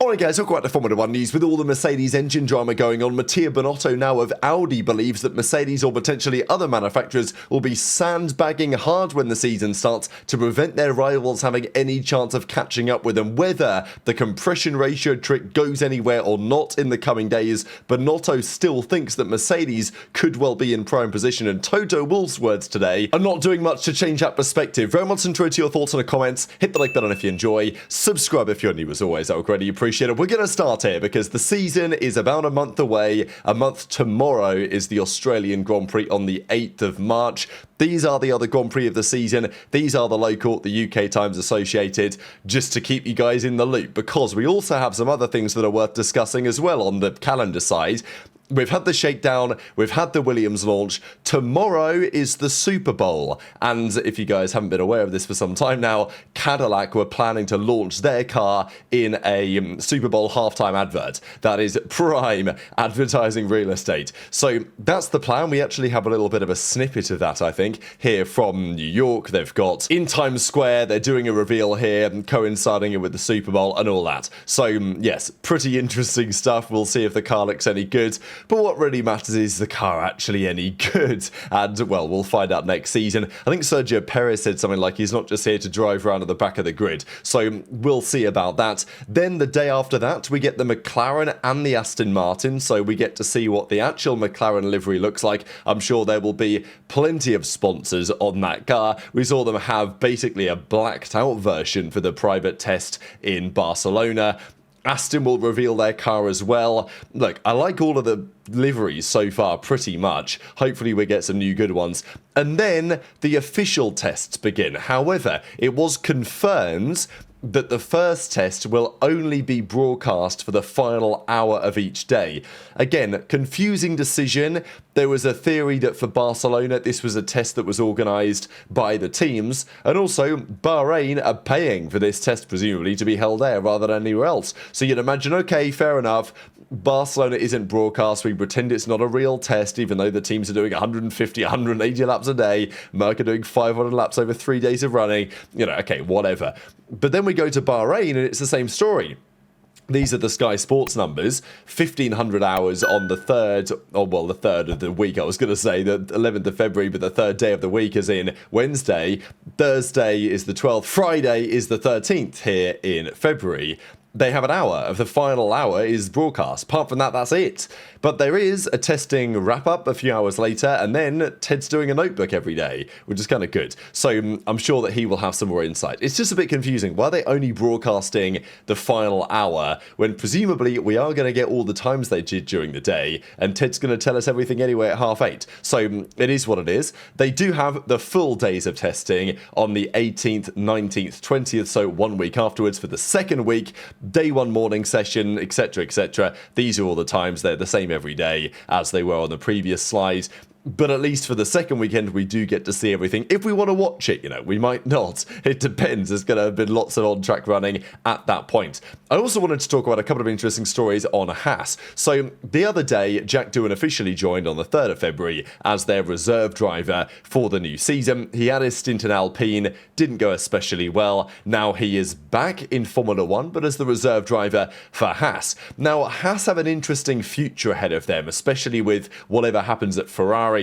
Alright guys, talk about the Formula 1 news. With all the Mercedes engine drama going on, Mattia Binotto now of Audi believes that Mercedes or potentially other manufacturers will be sandbagging hard when the season starts to prevent their rivals having any chance of catching up with them. Whether the compression ratio trick goes anywhere or not in the coming days, Binotto still thinks that Mercedes could well be in prime position, and Toto Wolff's words today are not doing much to change that perspective. Very much enjoyed your thoughts in the comments. Hit the like button if you enjoy. Subscribe if you're new as always. I would greatly appreciate it. We're going to start here because the season is about a month away. A month tomorrow is the Australian Grand Prix on the 8th of March. These are the other Grand Prix of the season. These are the local, the UK times associated, just to keep you guys in the loop, because we also have some other things that are worth discussing as well on the calendar side. We've had the shakedown, we've had the Williams launch. Tomorrow is the Super Bowl, and if you guys haven't been aware of this for some time now, Cadillac were planning to launch their car in a Super Bowl halftime advert. That is prime advertising real estate. So that's the plan. We actually have a little bit of a snippet of that, I think, here from New York. They've got in Times Square, they're doing a reveal here, coinciding it with the Super Bowl and all that. So yes, pretty interesting stuff. We'll see if the car looks any good. But what really matters is the car actually any good? And, well, we'll find out next season. I think Sergio Perez said something like he's not just here to drive around at the back of the grid. So we'll see about that. Then the day after that, we get the McLaren and the Aston Martin. So we get to see what the actual McLaren livery looks like. I'm sure there will be plenty of sponsors on that car. We saw them have basically a blacked out version for the private test in Barcelona. Aston will reveal their car as well. Look, I like all of the liveries so far pretty much. Hopefully we get some new good ones. And then the official tests begin. However, it was confirmed that the first test will only be broadcast for the final hour of each day. Again, confusing decision. There was a theory that for Barcelona, this was a test that was organised by the teams, and also Bahrain are paying for this test, presumably, to be held there rather than anywhere else. So you'd imagine, okay, fair enough, Barcelona isn't broadcast, we pretend it's not a real test, even though the teams are doing 150, 180 laps a day, Merc are doing 500 laps over 3 days of running, you know, okay, whatever. But then we go to Bahrain and it's the same story. These are the Sky Sports numbers, 1,500 hours on the 3rd, oh well, the 3rd of the week, I was going to say the 11th of February, but the 3rd day of the week is in Wednesday, Thursday is the 12th, Friday is the 13th here in February. They have an hour of the final hour is broadcast. Apart from that, that's it. But there is a testing wrap-up a few hours later, and then Ted's doing a notebook every day, which is kind of good. So I'm sure that he will have some more insight. It's just a bit confusing. Why are they only broadcasting the final hour when presumably we are going to get all the times they did during the day, and Ted's going to tell us everything anyway at 8:30. So it is what it is. They do have the full days of testing on the 18th, 19th, 20th, so 1 week afterwards for the second week. Day one morning session, etc., etc. These are all the times. They're the same every day as they were on the previous slide. But at least for the second weekend, we do get to see everything. If we want to watch it, you know, we might not. It depends. There's going to have been lots of on-track running at that point. I also wanted to talk about a couple of interesting stories on Haas. So the other day, Jack Doohan officially joined on the 3rd of February as their reserve driver for the new season. He had his stint in Alpine, didn't go especially well. Now he is back in Formula 1, but as the reserve driver for Haas. Now, Haas have an interesting future ahead of them, especially with whatever happens at Ferrari.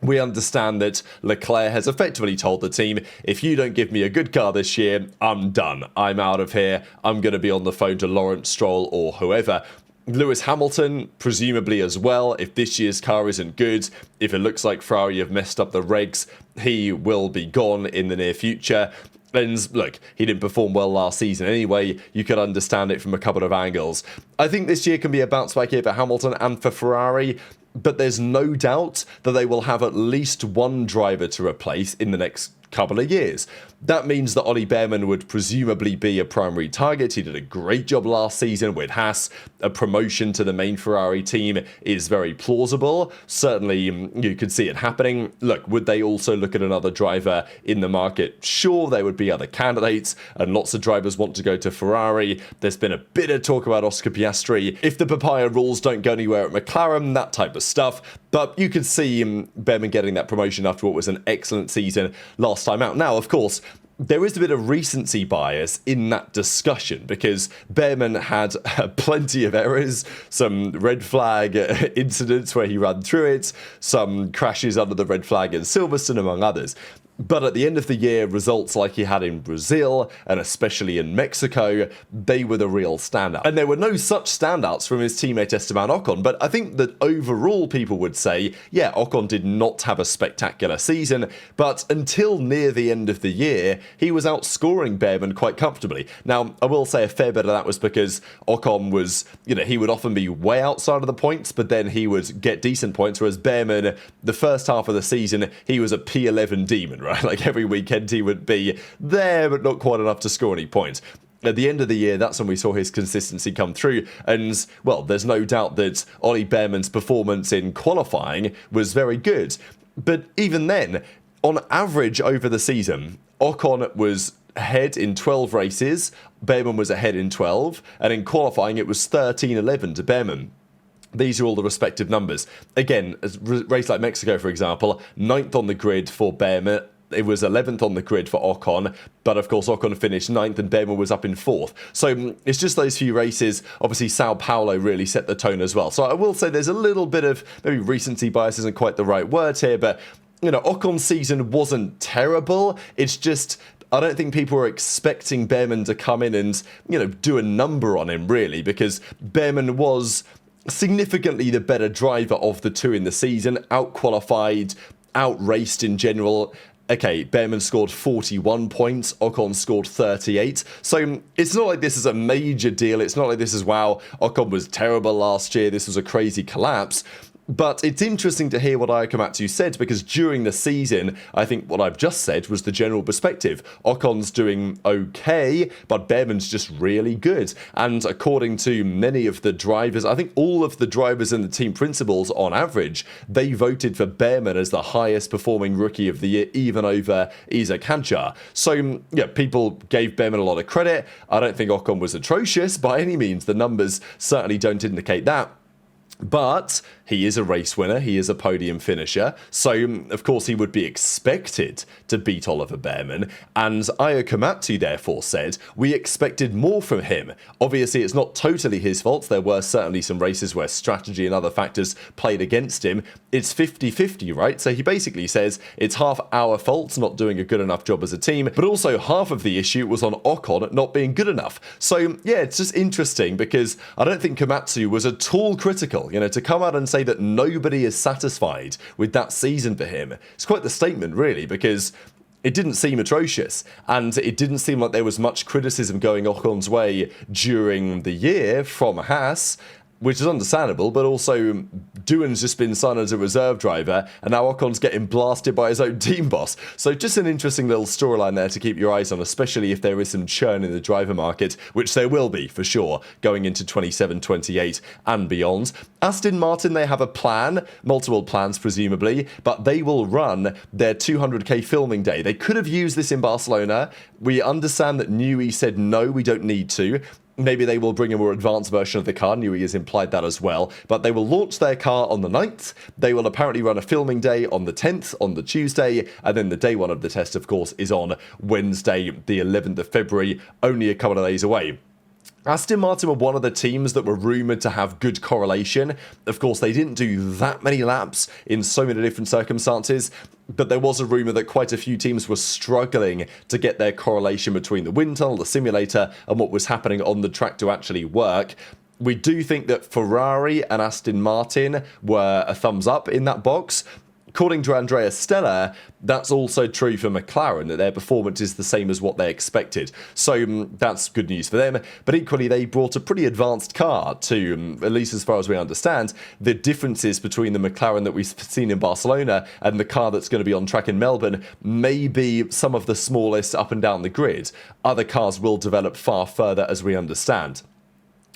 We understand that Leclerc has effectively told the team, if you don't give me a good car this year, I'm done. I'm out of here. I'm going to be on the phone to Lawrence Stroll or whoever. Lewis Hamilton, presumably as well, if this year's car isn't good, if it looks like Ferrari have messed up the regs, he will be gone in the near future. And look, he didn't perform well last season anyway. You could understand it from a couple of angles. I think this year can be a bounce back year for Hamilton and for Ferrari, but there's no doubt that they will have at least one driver to replace in the next couple of years. That means that Ollie Behrman would presumably be a primary target. He did a great job last season with Haas. A promotion to the main Ferrari team is very plausible. Certainly, you could see it happening. Look, would they also look at another driver in the market? Sure, there would be other candidates, and lots of drivers want to go to Ferrari. There's been a bit of talk about Oscar Piastri. If the papaya rules don't go anywhere at McLaren, that type of stuff. But you could see Behrman getting that promotion after what was an excellent season last time out. Now, of course, there is a bit of recency bias in that discussion because Behrman had plenty of errors, some red flag incidents where he ran through it, some crashes under the red flag in Silverstone, among others. But at the end of the year, results like he had in Brazil, and especially in Mexico, they were the real standout. And there were no such standouts from his teammate Esteban Ocon, but I think that overall people would say, yeah, Ocon did not have a spectacular season, but until near the end of the year, he was outscoring Behrman quite comfortably. Now, I will say a fair bit of that was because Ocon was, he would often be way outside of the points, but then he would get decent points, whereas Behrman, the first half of the season, he was a P11 demon, right? Like every weekend he would be there, but not quite enough to score any points. At the end of the year, that's when we saw his consistency come through. And, well, there's no doubt that Ollie Behrman's performance in qualifying was very good. But even then, on average over the season, Ocon was ahead in 12 races, Behrman was ahead in 12, and in qualifying it was 13-11 to Behrman. These are all the respective numbers. Again, a race like Mexico, for example, 9th on the grid for Behrman. It was 11th on the grid for Ocon, but of course Ocon finished 9th and Behrman was up in 4th. So it's just those few races. Obviously, Sao Paulo really set the tone as well. So I will say there's a little bit of, maybe recency bias isn't quite the right word here, but, Ocon's season wasn't terrible. It's just, I don't think people were expecting Behrman to come in and, do a number on him, really, because Behrman was significantly the better driver of the two in the season, out-qualified, out-raced in general. Okay, Behrman scored 41 points, Ocon scored 38. So it's not like this is a major deal. It's not like this is, wow, Ocon was terrible last year, this was a crazy collapse. But it's interesting to hear what Ayakomatsu said, because during the season, I think what I've just said was the general perspective. Ocon's doing okay, but Behrman's just really good. And according to many of the drivers, I think all of the drivers and the team principals on average, they voted for Behrman as the highest performing rookie of the year, even over Isa Kancha. So, yeah, people gave Behrman a lot of credit. I don't think Ocon was atrocious by any means. The numbers certainly don't indicate that. But he is a race winner, he is a podium finisher, so of course he would be expected to beat Oliver Behrman, and Ayakomatsu therefore said, we expected more from him. Obviously it's not totally his fault, there were certainly some races where strategy and other factors played against him. It's 50-50, right? So he basically says, it's half our fault not doing a good enough job as a team, but also half of the issue was on Ocon not being good enough. So yeah, it's just interesting because I don't think Komatsu was at all critical. To come out and say that nobody is satisfied with that season for him, it's quite the statement, really, because it didn't seem atrocious, and it didn't seem like there was much criticism going Ocon's way during the year from Haas, which is understandable, but also Doohan's just been signed as a reserve driver, and now Ocon's getting blasted by his own team boss. So just an interesting little storyline there to keep your eyes on, especially if there is some churn in the driver market, which there will be, for sure, going into 27, 28 and beyond. Aston Martin, they have a plan, multiple plans presumably, but they will run their 200k filming day. They could have used this in Barcelona. We understand that Newey said, no, we don't need to. Maybe they will bring a more advanced version of the car. Newey has implied that as well. But they will launch their car on the 9th. They will apparently run a filming day on the 10th, on the Tuesday. And then the day one of the test, of course, is on Wednesday, the 11th of February, only a couple of days away. Aston Martin were one of the teams that were rumoured to have good correlation. Of course, they didn't do that many laps in so many different circumstances, but there was a rumour that quite a few teams were struggling to get their correlation between the wind tunnel, the simulator, and what was happening on the track to actually work. We do think that Ferrari and Aston Martin were a thumbs up in that box. According to Andrea Stella, that's also true for McLaren, that their performance is the same as what they expected. So that's good news for them. But equally, they brought a pretty advanced car to, at least as far as we understand, the differences between the McLaren that we've seen in Barcelona and the car that's going to be on track in Melbourne may be some of the smallest up and down the grid. Other cars will develop far further, as we understand.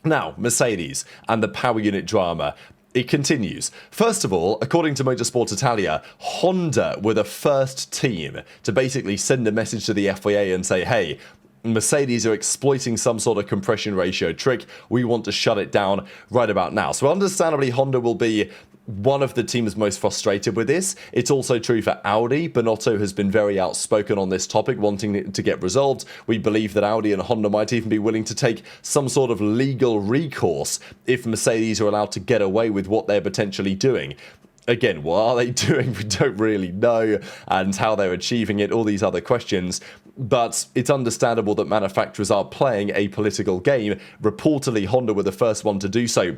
Now, Mercedes and the power unit drama. It continues. First of all, according to Motorsport Italia, Honda were the first team to basically send a message to the FIA and say, hey, Mercedes are exploiting some sort of compression ratio trick. We want to shut it down right about now. So understandably, Honda will be one of the teams most frustrated with this. It's also true for Audi. Binotto has been very outspoken on this topic, wanting it to get resolved. We believe that Audi and Honda might even be willing to take some sort of legal recourse if Mercedes are allowed to get away with what they're potentially doing. Again, what are they doing? We don't really know, and how they're achieving it, all these other questions. But it's understandable that manufacturers are playing a political game. Reportedly, Honda were the first one to do so.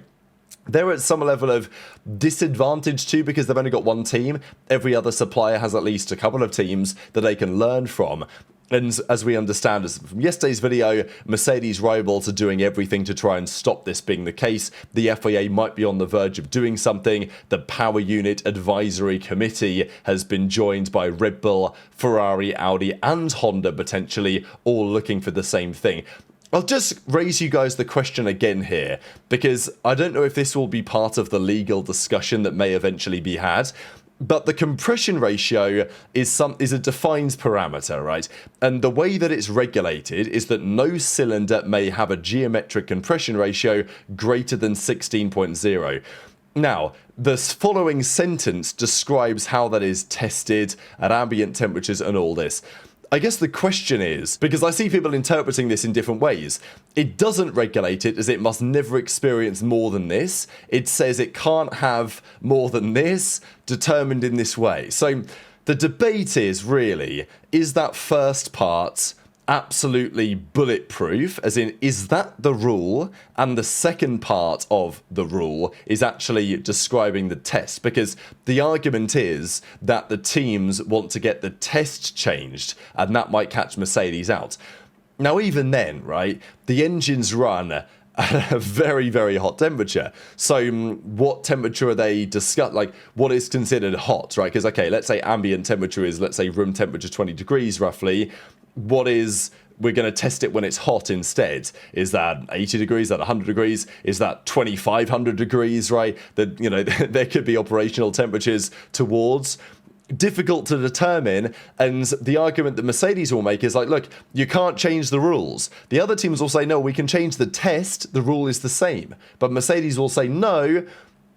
They're at some level of disadvantage too because they've only got one team. Every other supplier has at least a couple of teams that they can learn from. And as we understand from yesterday's video, Mercedes rivals are doing everything to try and stop this being the case. The FIA might be on the verge of doing something. The Power Unit Advisory Committee has been joined by Red Bull, Ferrari, Audi and Honda potentially, all looking for the same thing. I'll just raise you guys the question again here, because I don't know if this will be part of the legal discussion that may eventually be had. But the compression ratio is a defined parameter, right? And the way that it's regulated is that no cylinder may have a geometric compression ratio greater than 16.0. Now, the following sentence describes how that is tested at ambient temperatures and all this. I guess the question is, because I see people interpreting this in different ways, it doesn't regulate it as it must never experience more than this. It says it can't have more than this, determined in this way. So the debate is really, is that first part absolutely bulletproof, as in, is that the rule? And the second part of the rule is actually describing the test, because the argument is that the teams want to get the test changed, and that might catch Mercedes out. Now, even then, right, the engines run at a very, very hot temperature. So what temperature are they like, what is considered hot, right? Because, okay, let's say ambient temperature is, let's say room temperature 20 degrees roughly. We're going to test it when it's hot instead. Is that 80 degrees? Is that 100 degrees? Is that 2,500 degrees, right? That, you know, there could be operational temperatures towards. Difficult to determine, and the argument that Mercedes will make is like, look, you can't change the rules. The other teams will say, no, we can change the test, the rule is the same. But Mercedes will say, no,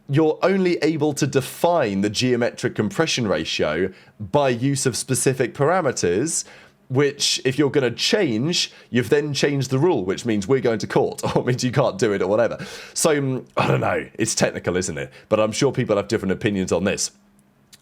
you're only able to define the geometric compression ratio by use of specific parameters, which, if you're going to change, you've then changed the rule, which means we're going to court, or means you can't do it, or whatever. So, I don't know. It's technical, isn't it? But I'm sure people have different opinions on this.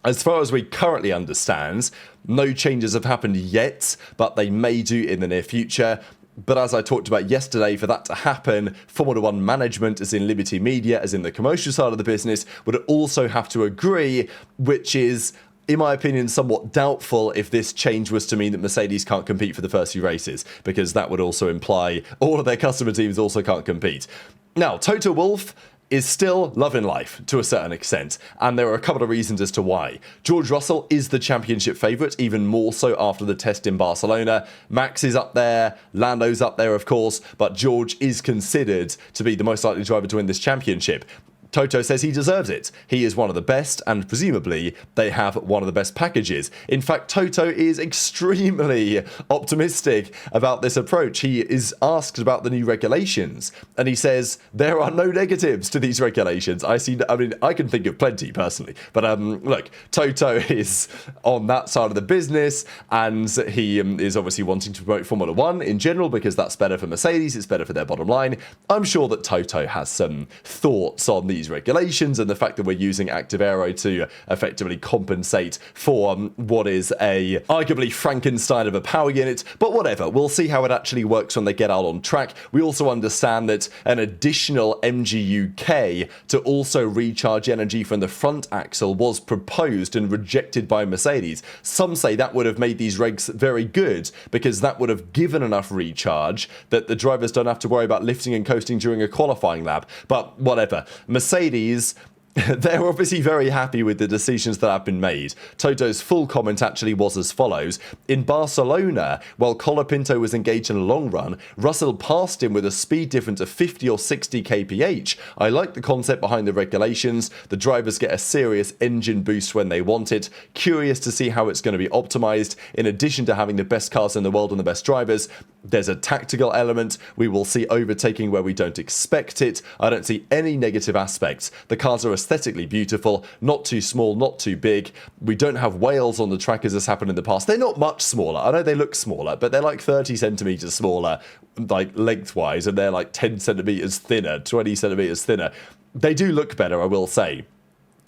As far as we currently understand, no changes have happened yet, but they may do in the near future. But as I talked about yesterday, for that to happen, Formula One management, as in Liberty Media, as in the commercial side of the business, would also have to agree, which is, in my opinion, somewhat doubtful if this change was to mean that Mercedes can't compete for the first few races, because that would also imply all of their customer teams also can't compete. Now, Toto Wolff is still loving life to a certain extent, and there are a couple of reasons as to why. George Russell is the championship favourite, even more so after the test in Barcelona. Max is up there, Lando's up there, of course, but George is considered to be the most likely driver to win this championship. Toto says he deserves it. He is one of the best, and presumably they have one of the best packages. In fact, Toto is extremely optimistic about this approach. He is asked about the new regulations, and he says there are no negatives to these regulations. I can think of plenty personally, but look, Toto is on that side of the business, and he is obviously wanting to promote Formula One in general because that's better for Mercedes, it's better for their bottom line. I'm sure that Toto has some thoughts on these regulations and the fact that we're using active aero to effectively compensate for what is a arguably Frankenstein of a power unit, but whatever, we'll see how it actually works when they get out on track. We also understand that an additional MGU-K to also recharge energy from the front axle was proposed and rejected by Mercedes. Some say that would have made these regs very good because that would have given enough recharge that the drivers don't have to worry about lifting and coasting during a qualifying lap, but whatever. Mercedes They're obviously very happy with the decisions that have been made. Toto's full comment actually was as follows. In Barcelona, while Colapinto was engaged in a long run, Russell passed him with a speed difference of 50 or 60 kph. I like the concept behind the regulations. The drivers get a serious engine boost when they want it. Curious to see how it's going to be optimized. In addition to having the best cars in the world and the best drivers, there's a tactical element. We will see overtaking where we don't expect it. I don't see any negative aspects. The cars are aesthetically beautiful, not too small, not too big. We don't have whales on the track as has happened in the past. They're not much smaller. I know they look smaller, but they're like 30 centimeters smaller, like lengthwise, and they're like 10 centimeters thinner, 20 centimeters thinner. They do look better, I will say.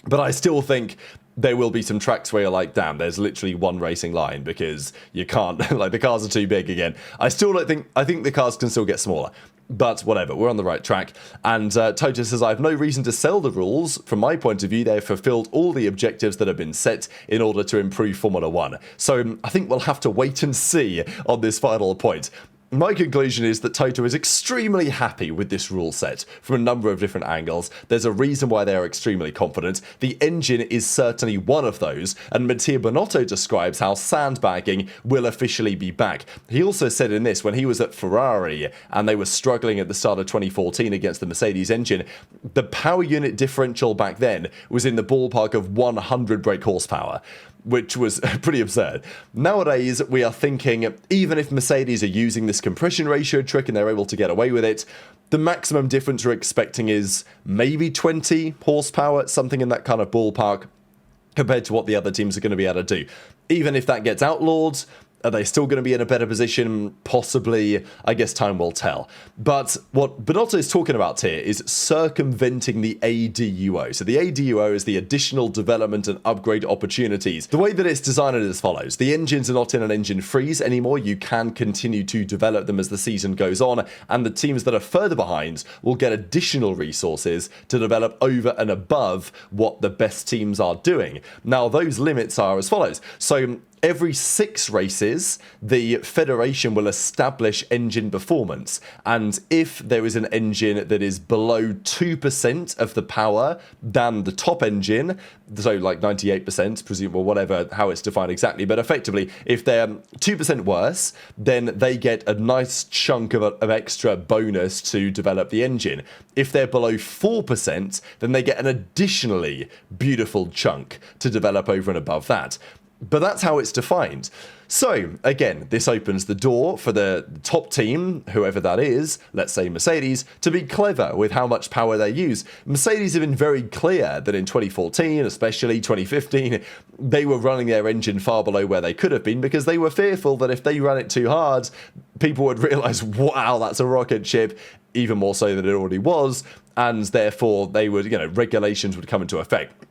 But I still think there will be some tracks where you're like, damn, there's literally one racing line because you can't, like the cars are too big again. I think the cars can still get smaller. But whatever, we're on the right track. And Toto says, I have no reason to sell the rules. From my point of view, they have fulfilled all the objectives that have been set in order to improve Formula 1. So I think we'll have to wait and see on this final point. My conclusion is that Toto is extremely happy with this rule set from a number of different angles. There's a reason why they are extremely confident. The engine is certainly one of those, and Mattia Binotto describes how sandbagging will officially be back. He also said in this, when he was at Ferrari and they were struggling at the start of 2014 against the Mercedes engine, the power unit differential back then was in the ballpark of 100 brake horsepower, which was pretty absurd. Nowadays, we are thinking, even if Mercedes are using this compression ratio trick and they're able to get away with it, the maximum difference we're expecting is maybe 20 horsepower, something in that kind of ballpark, compared to what the other teams are going to be able to do. Even if that gets outlawed, are they still going to be in a better position? Possibly. I guess time will tell. But what Binotto is talking about here is circumventing the ADUO. So the ADUO is the additional development and upgrade opportunities. The way that it's designed is as follows. The engines are not in an engine freeze anymore. You can continue to develop them as the season goes on, and the teams that are further behind will get additional resources to develop over and above what the best teams are doing. Now, those limits are as follows. So every 6 races, the Federation will establish engine performance. And if there is an engine that is below 2% of the power than the top engine, so like 98%, presumably, whatever, how it's defined exactly, but effectively, if they're 2% worse, then they get a nice chunk of extra bonus to develop the engine. If they're below 4%, then they get an additionally beautiful chunk to develop over and above that. But that's how it's defined. So, again, this opens the door for the top team, whoever that is, let's say Mercedes, to be clever with how much power they use. Mercedes have been very clear that in 2014, especially 2015, they were running their engine far below where they could have been because they were fearful that if they ran it too hard, people would realise, wow, that's a rocket ship, even more so than it already was, and therefore they would, regulations would come into effect.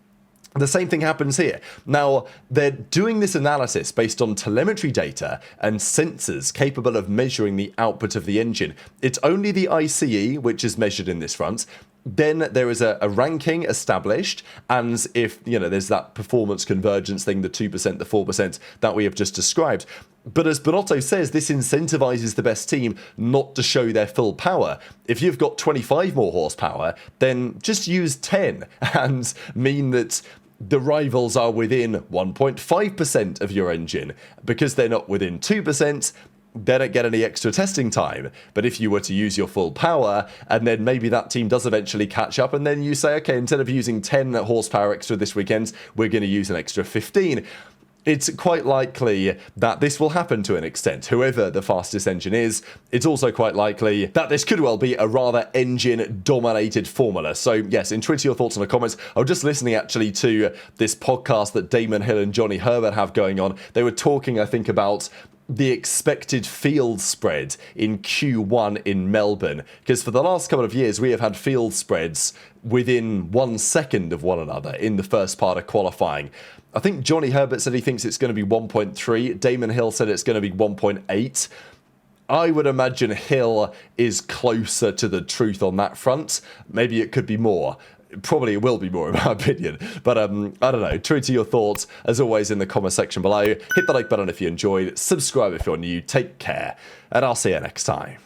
The same thing happens here. Now, they're doing this analysis based on telemetry data and sensors capable of measuring the output of the engine. It's only the ICE which is measured in this front. Then there is a ranking established, and if, there's that performance convergence thing, the 2%, the 4% that we have just described. But as Binotto says, this incentivizes the best team not to show their full power. If you've got 25 more horsepower, then just use 10 and mean that the rivals are within 1.5% of your engine. Because they're not within 2%, they don't get any extra testing time. But if you were to use your full power, and then maybe that team does eventually catch up, and then you say, okay, instead of using 10 horsepower extra this weekend, we're going to use an extra 15. It's quite likely that this will happen to an extent, whoever the fastest engine is. It's also quite likely that this could well be a rather engine-dominated formula. So yes, intrigued your thoughts in the comments. I was just listening actually to this podcast that Damon Hill and Johnny Herbert have going on. They were talking, I think, about the expected field spread in Q1 in Melbourne. Because for the last couple of years, we have had field spreads within 1 second of one another in the first part of qualifying. I think Johnny Herbert said he thinks it's going to be 1.3. Damon Hill said it's going to be 1.8. I would imagine Hill is closer to the truth on that front. Maybe it could be more. Probably it will be more, in my opinion. But I don't know. True to your thoughts, as always, in the comment section below. Hit the like button if you enjoyed. Subscribe if you're new. Take care. And I'll see you next time.